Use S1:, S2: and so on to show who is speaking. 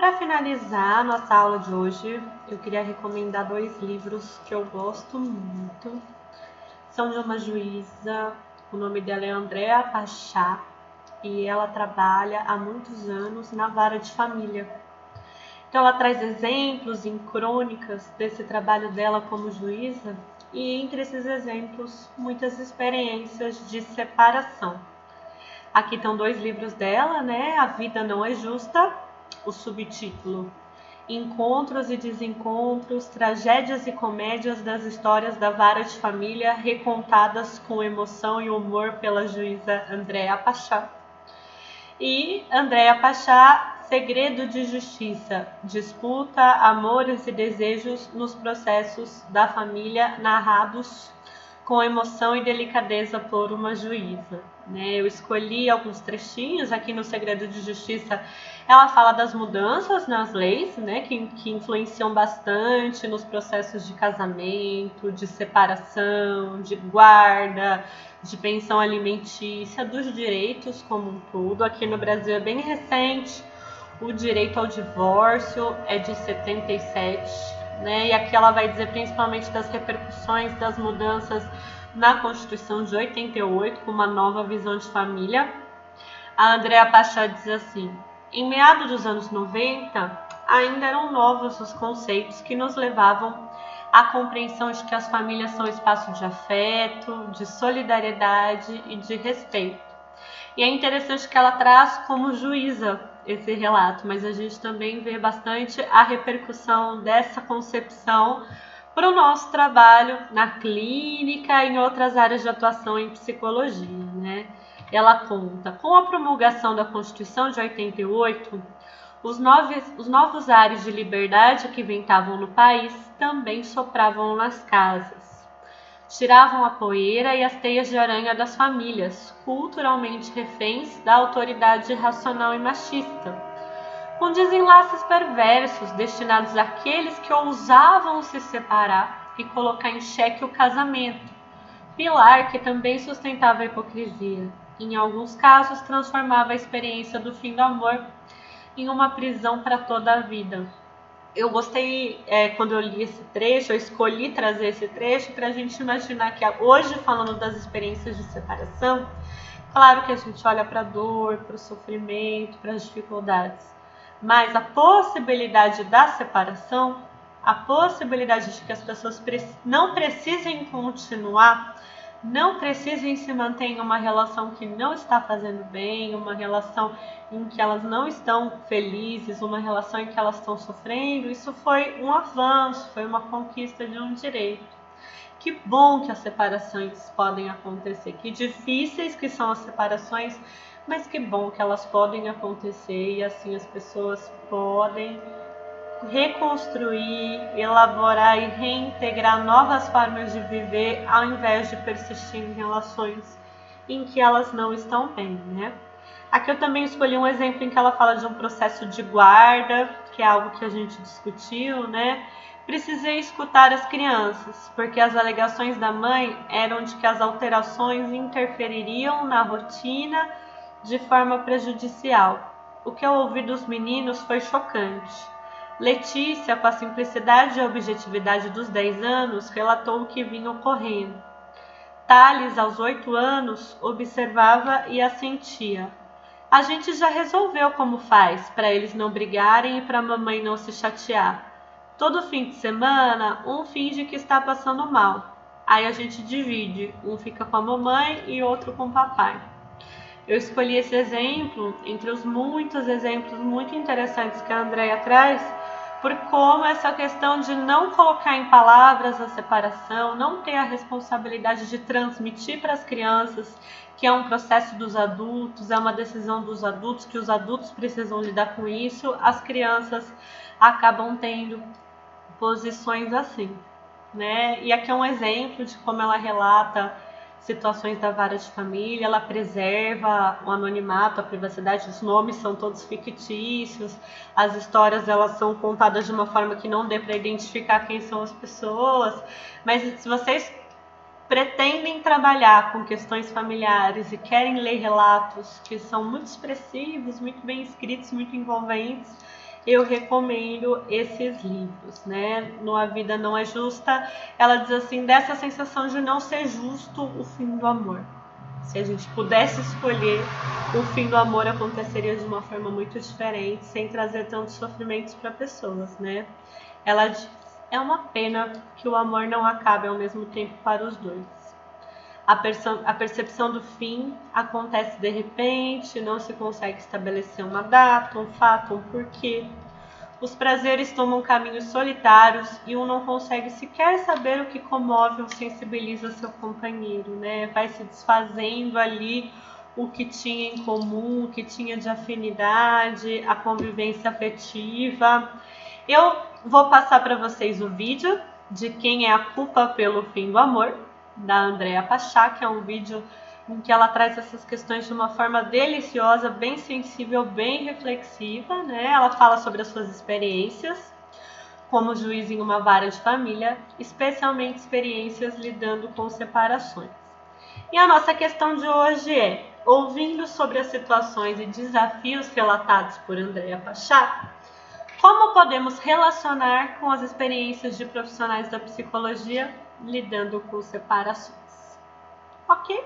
S1: Para finalizar nossa aula de hoje, eu queria recomendar 2 livros que eu gosto muito. São de uma juíza, o nome dela é Andréa Pachá, e ela trabalha há muitos anos na vara de família. Então ela traz exemplos em crônicas desse trabalho dela como juíza, e entre esses exemplos, muitas experiências de separação. Aqui estão 2 livros dela, né? A Vida Não é Justa, o subtítulo Encontros e Desencontros, Tragédias e Comédias das Histórias da Vara de Família, recontadas com emoção e humor pela juíza Andréa Pachá. E Andréa Pachá, Segredo de Justiça, Disputa, Amores e Desejos nos Processos da Família, narrados com emoção e delicadeza por uma juíza. Eu escolhi alguns trechinhos aqui no Segredo de Justiça. Ela fala das mudanças nas leis, que influenciam bastante nos processos de casamento, de separação, de guarda, de pensão alimentícia, dos direitos como um todo. Aqui no Brasil é bem recente, o direito ao divórcio é de 77, e aqui ela vai dizer principalmente das repercussões das mudanças na Constituição de 88, com uma nova visão de família. A Andréa Pachá diz assim: em meados dos anos 90, ainda eram novos os conceitos que nos levavam à compreensão de que as famílias são espaço de afeto, de solidariedade e de respeito. E é interessante que ela traz como juíza esse relato, mas a gente também vê bastante a repercussão dessa concepção para o nosso trabalho na clínica e em outras áreas de atuação em psicologia, Ela conta, com a promulgação da Constituição de 88, os novos ares de liberdade que ventavam no país também sopravam nas casas. Tiravam a poeira e as teias de aranha das famílias, culturalmente reféns da autoridade racional e machista, com desenlaces perversos destinados àqueles que ousavam se separar e colocar em xeque o casamento, pilar que também sustentava a hipocrisia. Em alguns casos, transformava a experiência do fim do amor em uma prisão para toda a vida. Eu gostei, quando eu li esse trecho, eu escolhi trazer esse trecho para a gente imaginar que hoje, falando das experiências de separação, claro que a gente olha para a dor, para o sofrimento, para as dificuldades, mas a possibilidade da separação, a possibilidade de que as pessoas não precisem continuar, não precisem se manter em uma relação que não está fazendo bem, uma relação em que elas não estão felizes, uma relação em que elas estão sofrendo. Isso foi um avanço, foi uma conquista de um direito. Que bom que as separações podem acontecer, que difíceis que são as separações, mas que bom que elas podem acontecer e assim as pessoas podem reconstruir, elaborar e reintegrar novas formas de viver ao invés de persistir em relações em que elas não estão bem, Aqui eu também escolhi um exemplo em que ela fala de um processo de guarda, que é algo que a gente discutiu, Precisei escutar as crianças, porque as alegações da mãe eram de que as alterações interfeririam na rotina de forma prejudicial. O que eu ouvi dos meninos foi chocante. Letícia, com a simplicidade e objetividade dos 10 anos, relatou o que vinha ocorrendo. Thales, aos 8 anos, observava e assentia. A gente já resolveu como faz, para eles não brigarem e para a mamãe não se chatear. Todo fim de semana, um finge que está passando mal. Aí a gente divide, um fica com a mamãe e outro com o papai. Eu escolhi esse exemplo entre os muitos exemplos muito interessantes que a Andréa traz, por como essa questão de não colocar em palavras a separação, não ter a responsabilidade de transmitir para as crianças que é um processo dos adultos, é uma decisão dos adultos, que os adultos precisam lidar com isso, as crianças acabam tendo posições assim, E aqui é um exemplo de como ela relata situações da vara de família, ela preserva o anonimato, a privacidade, os nomes são todos fictícios, as histórias elas são contadas de uma forma que não dê para identificar quem são as pessoas, mas se vocês pretendem trabalhar com questões familiares e querem ler relatos que são muito expressivos, muito bem escritos, muito envolventes, eu recomendo esses livros, né? No A Vida Não É Justa, ela diz assim, dessa sensação de não ser justo o fim do amor. Se a gente pudesse escolher, o fim do amor aconteceria de uma forma muito diferente, sem trazer tantos sofrimentos para pessoas, né? Ela diz, é uma pena que o amor não acabe ao mesmo tempo para os dois. A percepção do fim acontece de repente, não se consegue estabelecer uma data, um fato, um porquê. Os prazeres tomam caminhos solitários e um não consegue sequer saber o que comove ou sensibiliza seu companheiro, né? Vai se desfazendo ali o que tinha em comum, o que tinha de afinidade, a convivência afetiva. Eu vou passar para vocês o vídeo de Quem é a Culpa pelo Fim do Amor, da Andrea Pachá, que é um vídeo em que ela traz essas questões de uma forma deliciosa, bem sensível, bem reflexiva, né? Ela fala sobre as suas experiências como juiz em uma vara de família, especialmente experiências lidando com separações. E a nossa questão de hoje é, ouvindo sobre as situações e desafios relatados por Andrea Pachá, como podemos relacionar com as experiências de profissionais da psicologia lidando com separações? Ok?